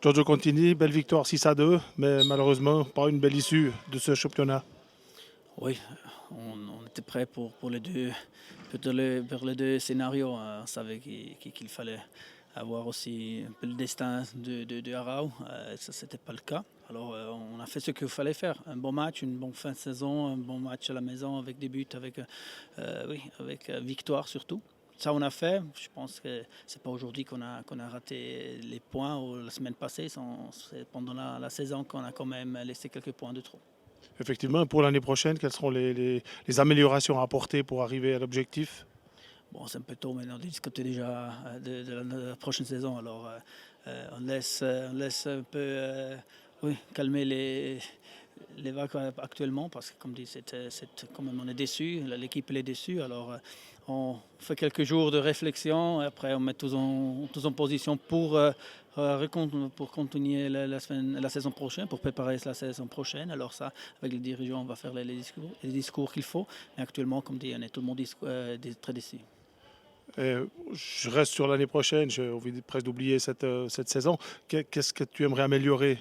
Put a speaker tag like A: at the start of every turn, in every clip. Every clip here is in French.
A: Giorgio Contini, belle victoire 6-2, mais malheureusement pas une belle issue de ce championnat.
B: Oui, on était prêt pour les deux, pour les deux scénarios. On savait qu'il fallait avoir aussi un peu le destin de Arau. Ça, c'était pas le cas. Alors, on a fait ce qu'il fallait faire. Un bon match, une bonne fin de saison, un bon match à la maison avec des buts, avec victoire surtout. Ça, on a fait. Je pense que c'est pas aujourd'hui qu'on a raté les points ou la semaine passée. C'est pendant la saison qu'on a quand même laissé quelques points de trop.
A: Effectivement, pour l'année prochaine, quelles seront les améliorations à apporter pour arriver à l'objectif?
B: Bon, c'est un peu tôt maintenant de discuter déjà de la prochaine saison. Alors, on laisse un peu oui, calmer les vagues actuellement parce que, comme dit, quand même, on est déçu. L'équipe elle est déçue. Alors, on fait quelques jours de réflexion. Et après, on met tous en position pour continuer la saison prochaine, pour préparer la saison prochaine. Alors, ça, avec les dirigeants, on va faire les discours qu'il faut. Mais actuellement, comme dit, on est tout le monde très déçu.
A: Je reste sur l'année prochaine, j'ai envie presque d'oublier cette saison. Qu'est-ce que tu aimerais améliorer?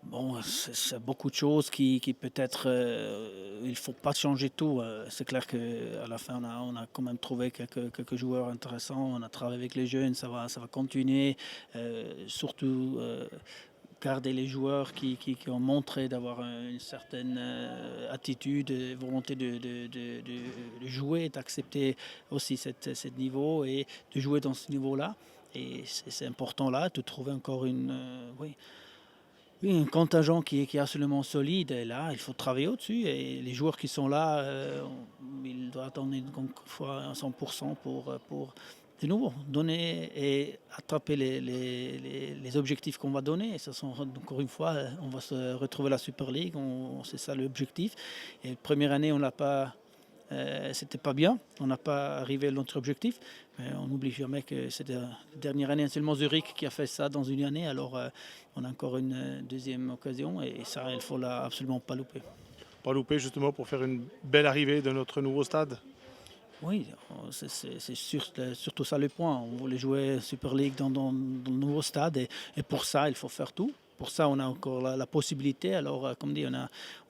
B: Bon, c'est beaucoup de choses qui peut-être, il ne faut pas changer tout. C'est clair qu'à la fin, on a quand même trouvé quelques joueurs intéressants. On a travaillé avec les jeunes, ça va continuer. Surtout garder les joueurs qui ont montré d'avoir une certaine attitude, volonté de jouer, d'accepter aussi ce niveau et de jouer dans ce niveau-là. Et c'est important là de trouver encore oui, un contingent qui est absolument solide. Et là, il faut travailler au-dessus. Et les joueurs qui sont là, ils doivent donner fois à 100% pour de nouveau donner et attraper les objectifs qu'on va donner. Et ce sont encore une fois, on va se retrouver la Super League. C'est ça l'objectif. Et première année, on l'a pas. C'était pas bien, on n'a pas arrivé à notre objectif, mais on n'oublie jamais que c'est la dernière année seulement Zurich qui a fait ça dans une année, alors on a encore une deuxième occasion et ça, il faut absolument pas louper.
A: Pas louper justement pour faire une belle arrivée de notre nouveau stade.
B: Oui, c'est surtout ça le point. On voulait jouer Super League dans le nouveau stade et pour ça, il faut faire tout. Pour ça, on a encore la possibilité. Alors, comme dit,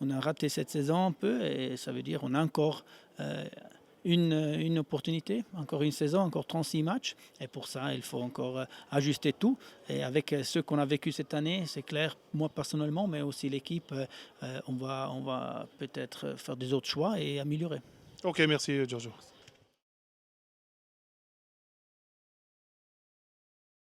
B: on a raté cette saison un peu et ça veut dire qu'on a encore une opportunité, encore une saison, encore 36 matchs. Et pour ça, il faut encore ajuster tout. Et avec ce qu'on a vécu cette année, c'est clair, moi personnellement, mais aussi l'équipe, on va peut-être faire des autres choix et améliorer.
A: Ok, merci Giorgio.